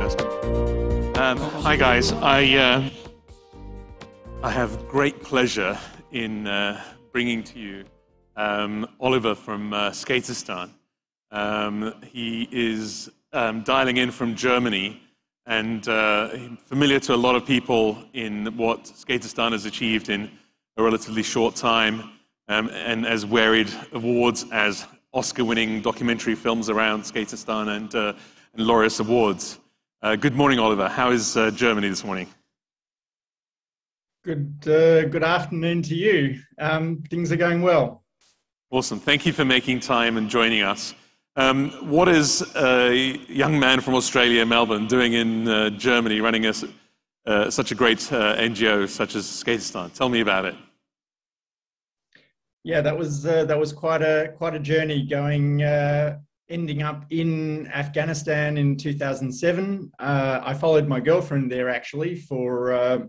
first. Hi guys, I have great pleasure in bringing to you Oliver from Skateistan. He is dialing in from Germany and familiar to a lot of people in what Skateistan has achieved in a relatively short time, and has varied awards as Oscar-winning documentary films around Skateistan and Laureus Awards. Good morning, Oliver. How is Germany this morning? Good afternoon to you. Things are going well. Awesome. Thank you for making time and joining us. What is a young man from Australia, Melbourne, doing in Germany, running such a great NGO such as Skateistan? Tell me about it. Yeah, that was quite a journey going. Ending up in Afghanistan in 2007. I followed my girlfriend there actually for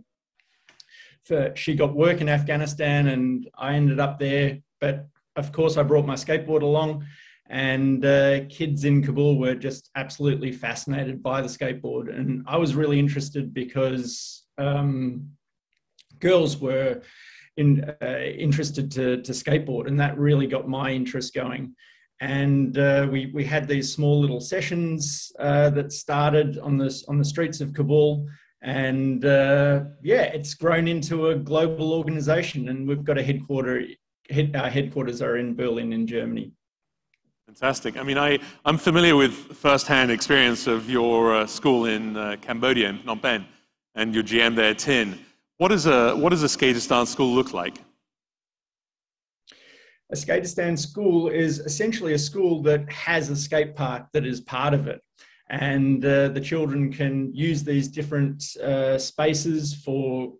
she got work in Afghanistan and I ended up there. But of course I brought my skateboard along, and kids in Kabul were just absolutely fascinated by the skateboard. And I was really interested because girls were interested to skateboard, and that really got my interest going. And we had these small little sessions that started on the streets of Kabul, and yeah, it's grown into a global organization, and we've got our headquarters are in Berlin in Germany. Fantastic. I mean, I'm familiar with first-hand experience of your school in Cambodia, in Phnom Penh, and your GM there, Tin. What does a Skateistan school look like? A Skateistan school is essentially a school that has a skate park that is part of it. And the children can use these different spaces for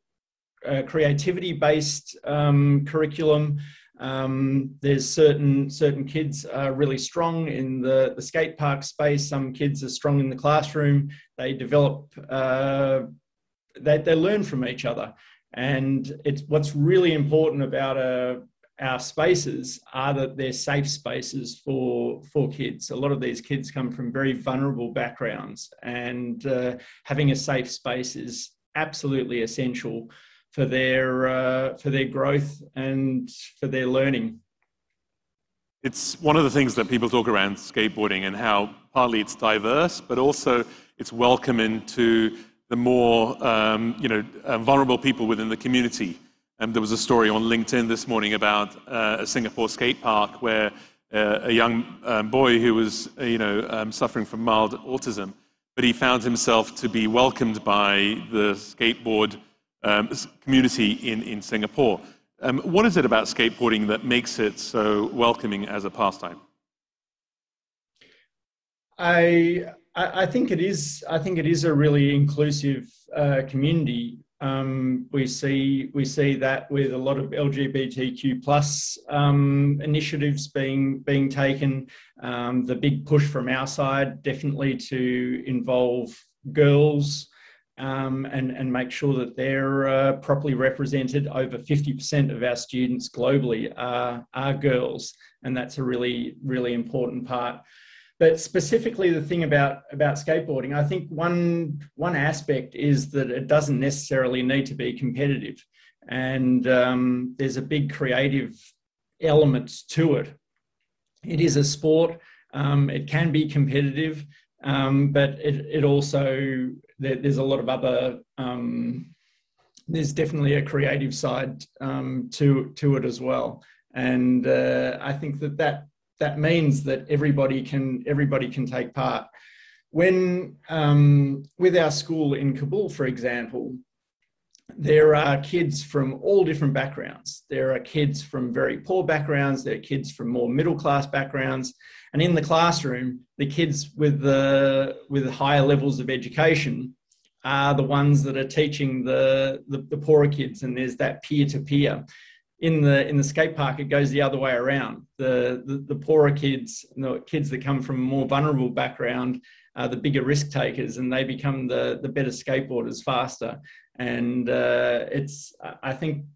creativity-based curriculum. There's certain kids are really strong in the skate park space. Some kids are strong in the classroom. They develop, they learn from each other. And what's really important about our spaces are that they're safe spaces for kids. A lot of these kids come from very vulnerable backgrounds, and having a safe space is absolutely essential for their growth and for their learning. It's one of the things that people talk around skateboarding, and how partly it's diverse, but also it's welcoming to the more vulnerable people within the community. There was a story on LinkedIn this morning about a Singapore skate park where a young boy who was, suffering from mild autism, but he found himself to be welcomed by the skateboard community in Singapore. What is it about skateboarding that makes it so welcoming as a pastime? I think it is. I think it is a really inclusive community. We see that with a lot of LGBTQ plus initiatives being taken. The big push from our side definitely to involve girls and make sure that they're properly represented. Over 50% of our students globally are girls, and that's a really, really important part. But specifically, the thing about skateboarding, I think one aspect is that it doesn't necessarily need to be competitive, and there's a big creative element to it. It is a sport. It can be competitive, but it also, there's a lot of other. There's definitely a creative side to it as well, and I think that means that everybody can take part. When with our school in Kabul, for example, there are kids from all different backgrounds. There are kids from very poor backgrounds. There are kids from more middle-class backgrounds. And in the classroom, the kids with higher levels of education are the ones that are teaching the poorer kids, and there's that peer-to-peer. In the skate park, it goes the other way around. The poorer kids, the kids that come from a more vulnerable background, are the bigger risk takers, and they become the better skateboarders faster. And I think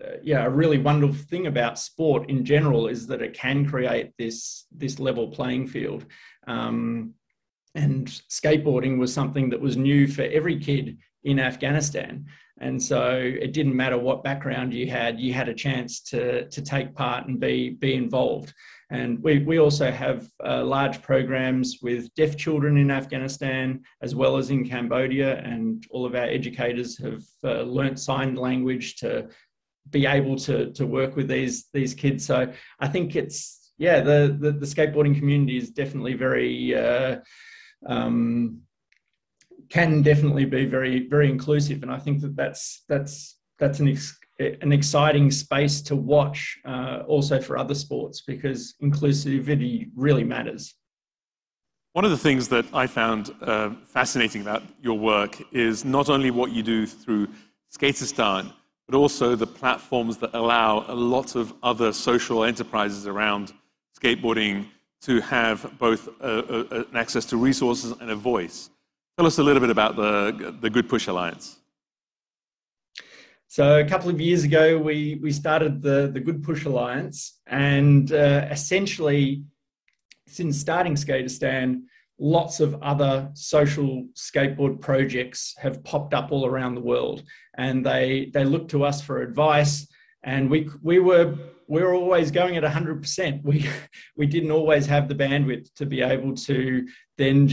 a really wonderful thing about sport in general is that it can create this level playing field. And skateboarding was something that was new for every kid in Afghanistan. And so it didn't matter what background you had a chance to take part and be involved. And we also have large programs with deaf children in Afghanistan, as well as in Cambodia. And all of our educators have learnt sign language to be able to work with these kids. So I think it's, yeah, the skateboarding community is definitely very, can definitely be very, very inclusive. And I think that's an exciting space to watch also for other sports, because inclusivity really matters. One of the things that I found fascinating about your work is not only what you do through Skateistan, but also the platforms that allow a lot of other social enterprises around skateboarding to have both an access to resources and a voice. Tell us a little bit about the Good Push Alliance. So a couple of years ago, we started the Good Push Alliance, and essentially, since starting Skateistan, lots of other social skateboard projects have popped up all around the world, and they look to us for advice. And we were always going at 100%. We didn't always have the bandwidth to be able to then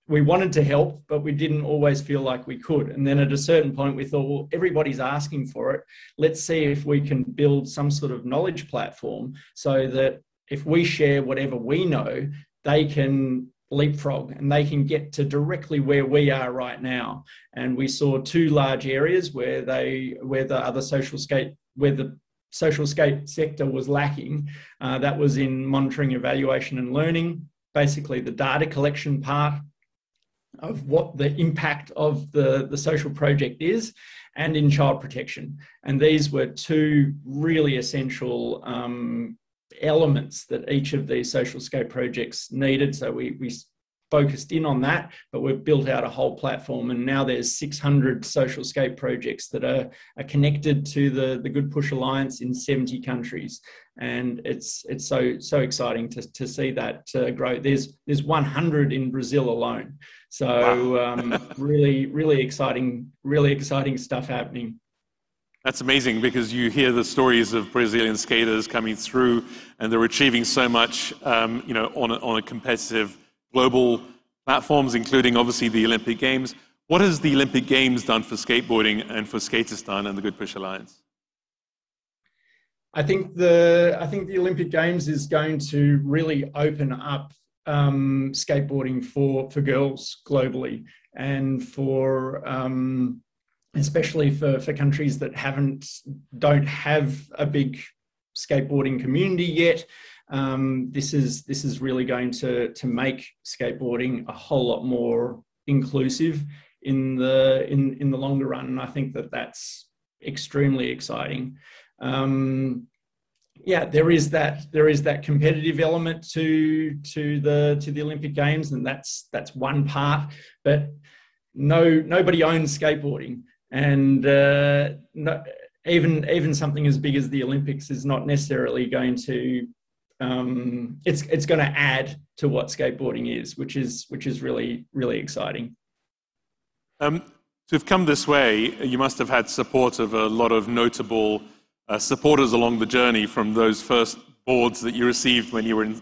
we wanted to help, but we didn't always feel like we could. And then at a certain point, we thought, well, everybody's asking for it. Let's see if we can build some sort of knowledge platform so that if we share whatever we know, they can leapfrog and they can get to directly where we are right now. And we saw two large areas where the social skate sector was lacking. That was in monitoring, evaluation, and learning, basically the data collection part of what the impact of the social project is, and in child protection. And these were two really essential elements that each of these social skate projects needed. So we focused in on that, but we've built out a whole platform, and now there's 600 social skate projects that are connected to the Good Push Alliance in 70 countries. And it's so exciting to see that grow. There's 100 in Brazil alone. So wow. really exciting stuff happening. That's amazing, because you hear the stories of Brazilian skaters coming through, and they're achieving so much, on a competitive global platforms, including obviously the Olympic Games. What has the Olympic Games done for skateboarding and for Skateistan and the Good Push Alliance? I think the Olympic Games is going to really open up skateboarding for girls globally, and for especially for countries that don't have a big skateboarding community yet. This is really going to make skateboarding a whole lot more inclusive in the longer run, and I think that's extremely exciting. There is that competitive element to the Olympic Games, and that's one part. But nobody owns skateboarding, and even something as big as the Olympics is not necessarily going to. It's going to add to what skateboarding is, which is really, really exciting. To have come this way, you must have had support of a lot of notable supporters along the journey, from those first boards that you received when you were in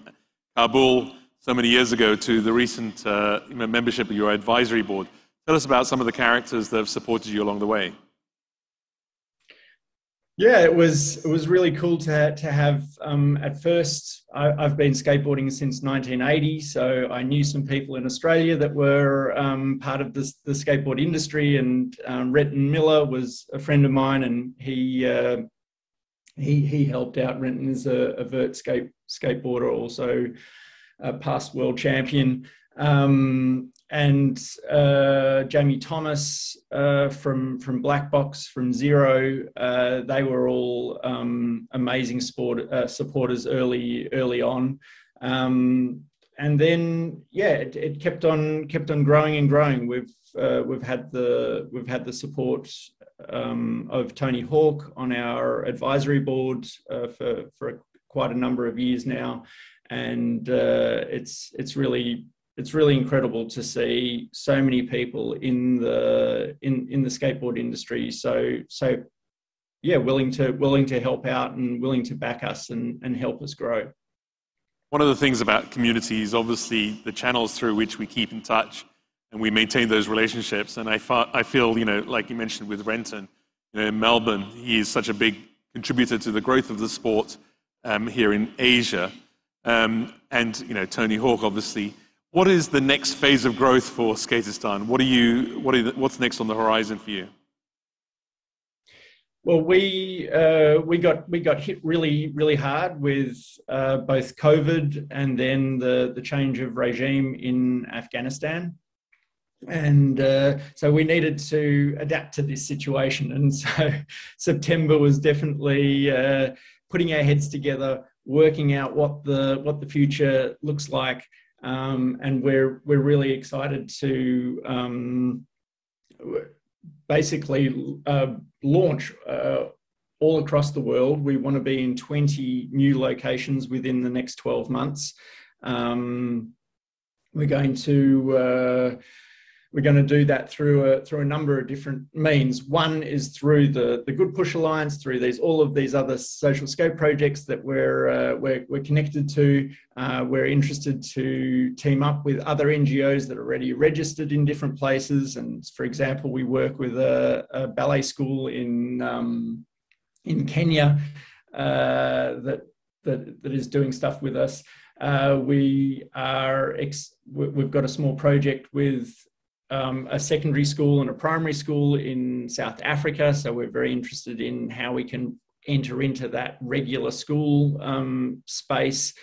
Kabul so many years ago to the recent membership of your advisory board. Tell us about some of the characters that have supported you along the way. Yeah, it was really cool to have. At first, I've been skateboarding since 1980, so I knew some people in Australia that were part of the skateboard industry, and Renton Miller was a friend of mine, and he helped out. Renton is a vert skateboarder, also a past world champion. And Jamie Thomas from Black Box, from Zero, they were all amazing supporters early on, and then it kept on growing and growing. We've had the support of Tony Hawk on our advisory board for quite a number of years now, and it's really it's really incredible to see so many people in the skateboard industry. So yeah, willing to help out and willing to back us and help us grow. One of the things about community is obviously the channels through which we keep in touch and we maintain those relationships. And I feel, like you mentioned with Renton, in Melbourne, he is such a big contributor to the growth of the sport here in Asia. And Tony Hawk, obviously. What is the next phase of growth for Skateistan? What's next on the horizon for you? Well, we got hit really hard with both COVID and then the change of regime in Afghanistan, and so we needed to adapt to this situation. And so September was definitely putting our heads together, working out what the future looks like, and we're really excited to basically launch all across the world. We want to be in 20 new locations within the next 12 months. We're going to do that through a number of different means. One is through the Good Push Alliance, through all of these other social scope projects that we're connected to. We're interested to team up with other NGOs that are already registered in different places. And for example, we work with a ballet school in Kenya that is doing stuff with us. We've got a small project with a secondary school and a primary school in South Africa. So we're very interested in how we can enter into that regular school space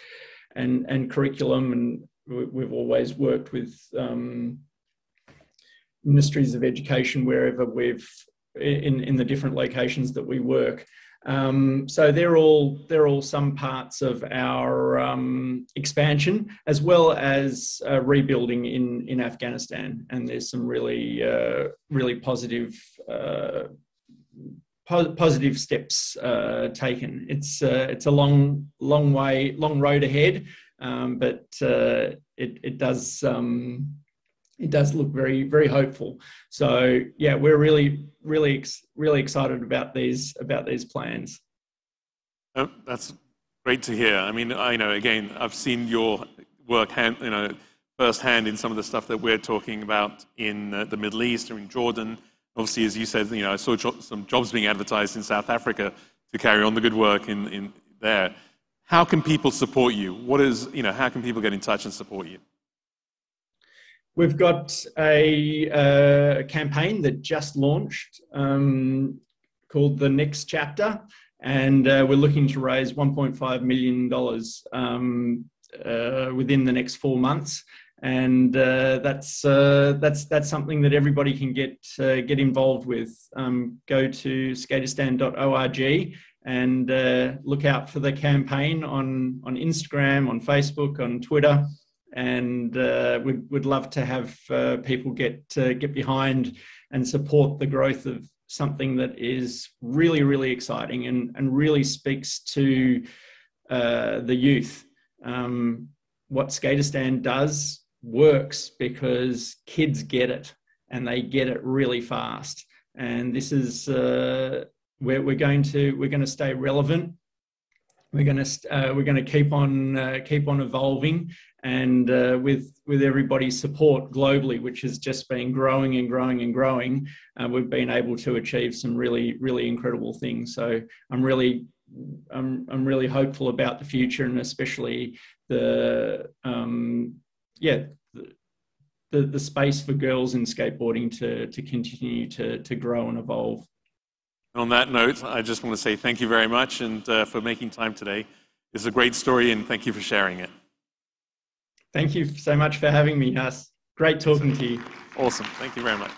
and curriculum. And we've always worked with ministries of education wherever in the different locations that we work. So they're all some parts of our expansion, as well as rebuilding in Afghanistan. And there's some really positive steps taken. It's a long road ahead, but it does look very, very hopeful. So yeah, we're really excited about these plans. Oh, that's great to hear. I mean, again, I've seen your work firsthand in some of the stuff that we're talking about in the Middle East or in Jordan. Obviously, as you said, I saw some jobs being advertised in South Africa to carry on the good work in there. How can people support you? How can people get in touch and support you? We've got a campaign that just launched called The Next Chapter, and we're looking to raise $1.5 million within the next 4 months. And that's something that everybody can get involved with. Go to skateistan.org and look out for the campaign on Instagram, on Facebook, on Twitter. And we'd love to have people get behind and support the growth of something that is really, really exciting and really speaks to the youth. What Skateistan does works because kids get it, and they get it really fast. And this is where we're going to stay relevant. We're going to keep on evolving, and with everybody's support globally, which has just been growing and growing and growing, we've been able to achieve some really, really incredible things. So I'm really hopeful about the future, and especially the space for girls in skateboarding to continue to grow and evolve. On that note, I just want to say thank you very much and for making time today. It's a great story, and thank you for sharing it. Thank you so much for having me, Huss. Great talking to you. Awesome. Thank you very much.